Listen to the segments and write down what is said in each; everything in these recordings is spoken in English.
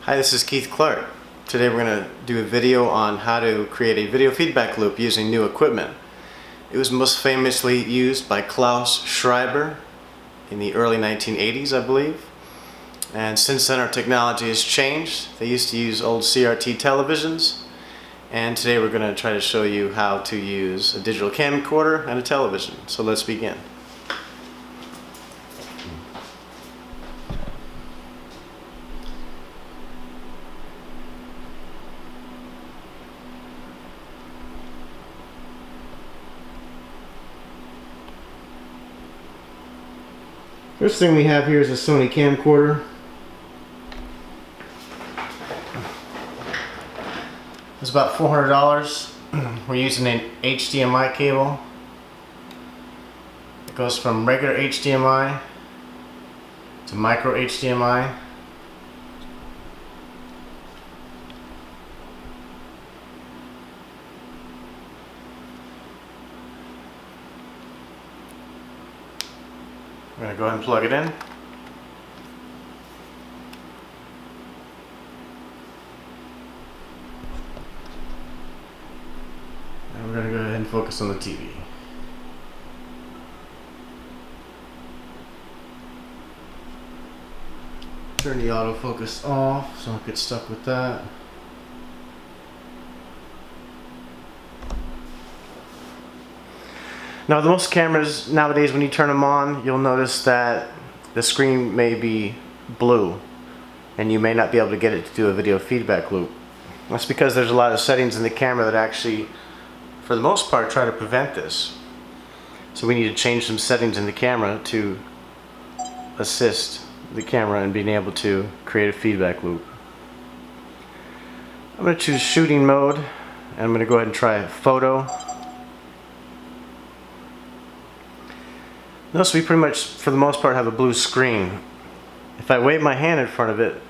Hi, this is Keith Clark. Today we're going to do a video on how to create a video feedback loop using new equipment. It was most famously used by Claus Schreiber in the early 1980s, I believe. And since then our technology has changed. They used to use old CRT televisions, and today we're going to try to show you how to use a digital camcorder and a television. So let's begin. First thing we have here is a Sony camcorder. It's about $400. We're using an HDMI cable. It goes from regular HDMI to micro HDMI. I'm going to go ahead and plug it in. And we're going to go ahead and focus on the TV. Turn the autofocus off so I don't get stuck with that. Now, with most cameras nowadays, when you turn them on, you'll notice that the screen may be blue and you may not be able to get it to do a video feedback loop. That's because there's a lot of settings in the camera that actually, for the most part, try to prevent this. So we need to change some settings in the camera to assist the camera in being able to create a feedback loop. I'm going to choose shooting mode, and I'm going to go ahead and try photo. Notice we pretty much, for the most part, have a blue screen. If I wave my hand in front of it,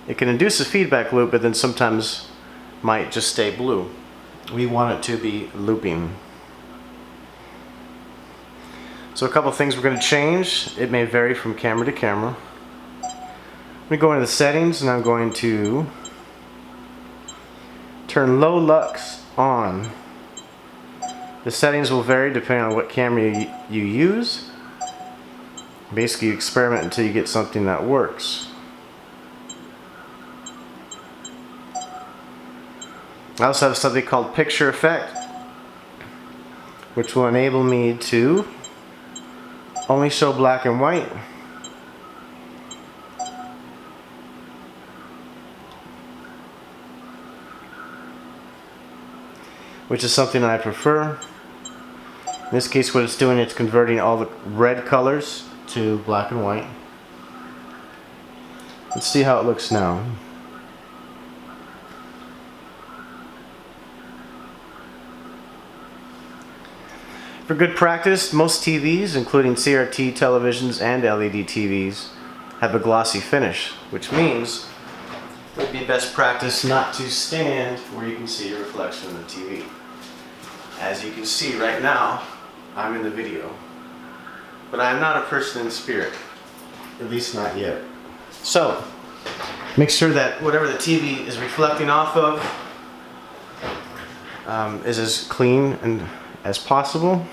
it can induce a feedback loop, but then sometimes might just stay blue. We want it to be looping. So a couple of things we're going to change. It may vary from camera to camera. I'm going to go into the settings, and I'm going to turn low lux on. The settings will vary depending on what camera you use. Basically, you experiment until you get something that works. I also have something called picture effect, which will enable me to only show black and white. Which is something I prefer. In this case, what it's doing, it's converting all the red colors to black and white. Let's see how it looks now. For good practice, most TVs, including CRT televisions and LED TVs, have a glossy finish, which means it would be best practice not to stand where you can see your reflection in the TV. As you can see right now, I'm in the video, but I am not a person in spirit, at least not yet. So, make sure that whatever the TV is reflecting off of is as clean and as possible.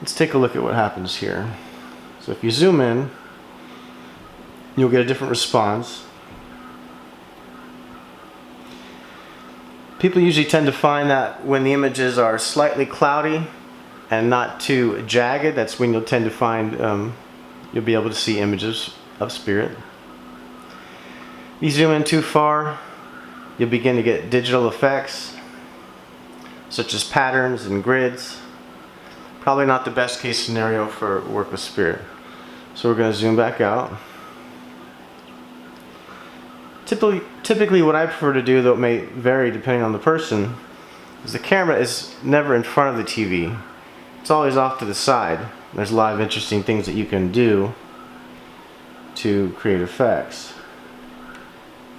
Let's take a look at what happens here. So if you zoom in, you'll get a different response. People usually tend to find that when the images are slightly cloudy and not too jagged, that's when you'll tend to find you'll be able to see images of spirit. If you zoom in too far, you'll begin to get digital effects such as patterns and grids. Probably not the best case scenario for work with spirit. So we're going to zoom back out. Typically what I prefer to do, though it may vary depending on the person, is the camera is never in front of the TV. It's always off to the side. There's a lot of interesting things that you can do to create effects.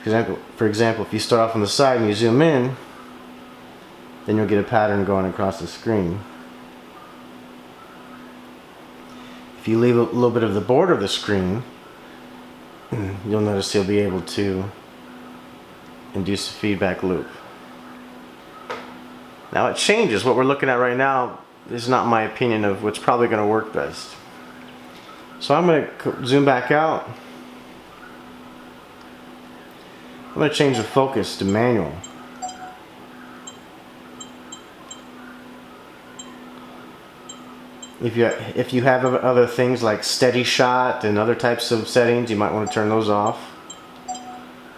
For example, if you start off on the side and you zoom in, then you'll get a pattern going across the screen. If you leave a little bit of the border of the screen, you'll notice you'll be able to induce a feedback loop. Now it changes. What we're looking at right now is not my opinion of what's probably going to work best. So I'm going to zoom back out. I'm going to change the focus to manual. If you have other things like steady shot and other types of settings, you might want to turn those off.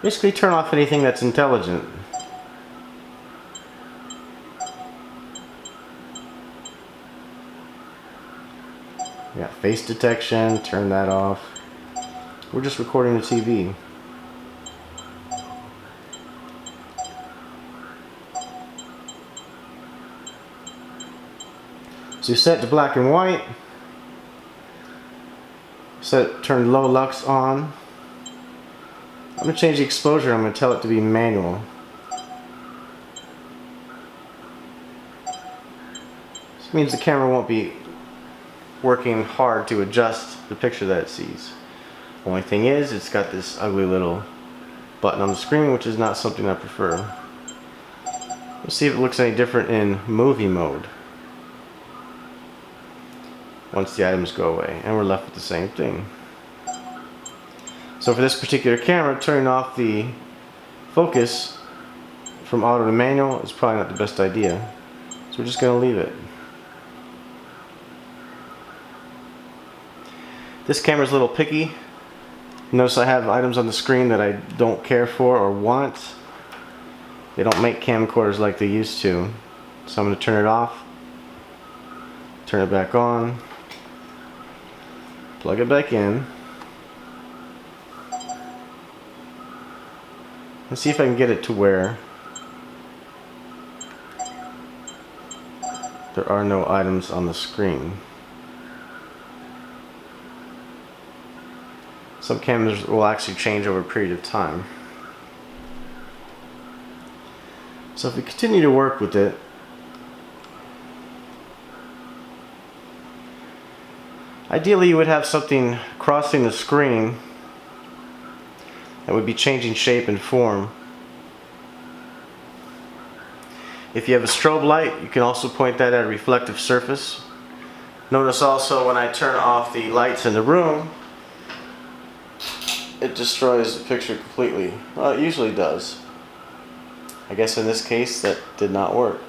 Basically turn off anything that's intelligent. Yeah, face detection, turn that off. We're just recording the TV. So you set to black and white. Turn low lux on. I'm going to change the exposure. I'm going to tell it to be manual. This means the camera won't be working hard to adjust the picture that it sees. Only thing is, it's got this ugly little button on the screen, which is not something I prefer. Let's see if it looks any different in movie mode once the items go away, and we're left with the same thing. So for this particular camera, turning off the focus from auto to manual is probably not the best idea. So we're just going to leave it. This camera's a little picky. Notice I have items on the screen that I don't care for or want. They don't make camcorders like they used to. So I'm going to turn it off, turn it back on, plug it back in, and see if I can get it to where there are no items on the screen. Some cameras will actually change over a period of time. So if we continue to work with it, ideally you would have something crossing the screen that would be changing shape and form. If you have a strobe light, you can also point that at a reflective surface. Notice also when I turn off the lights in the room, it destroys the picture completely. Well, it usually does. I guess in this case that did not work.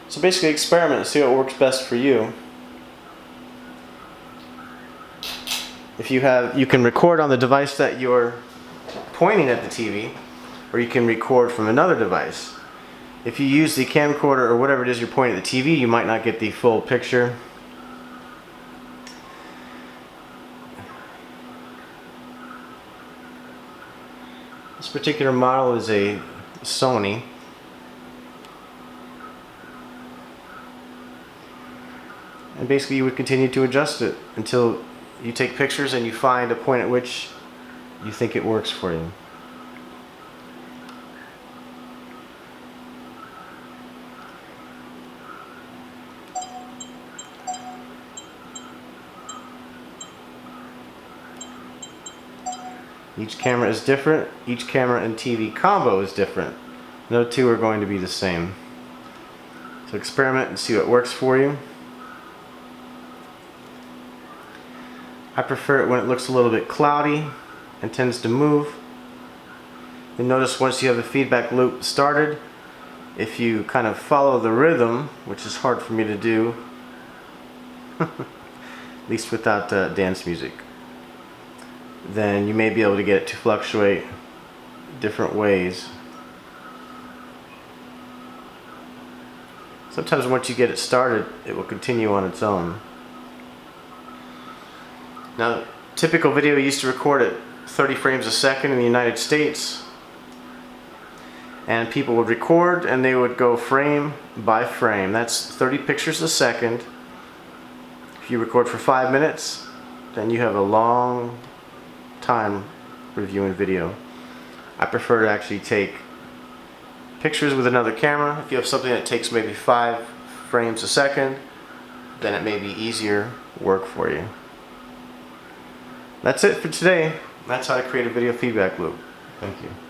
So basically experiment and see what works best for you. If you can record on the device that you're pointing at the TV, or you can record from another device. If you use the camcorder or whatever it is you're pointing at the TV, you might not get the full picture. This particular model is a Sony. And basically you would continue to adjust it until you take pictures and you find a point at which you think it works for you. Each camera is different. Each camera and TV combo is different. No two are going to be the same. So experiment and see what works for you. I prefer it when it looks a little bit cloudy and tends to move. You'll notice once you have the feedback loop started, if you kind of follow the rhythm, which is hard for me to do, at least without dance music, then you may be able to get it to fluctuate different ways. Sometimes once you get it started, it will continue on its own. Now, typical video used to record at 30 frames a second in the United States, and people would record and they would go frame by frame. That's 30 pictures a second. If you record for 5 minutes, then you have a long time reviewing video. I prefer to actually take pictures with another camera. If you have something that takes maybe 5 frames a second, then it may be easier work for you. That's it for today. That's how to create a video feedback loop. Thank you.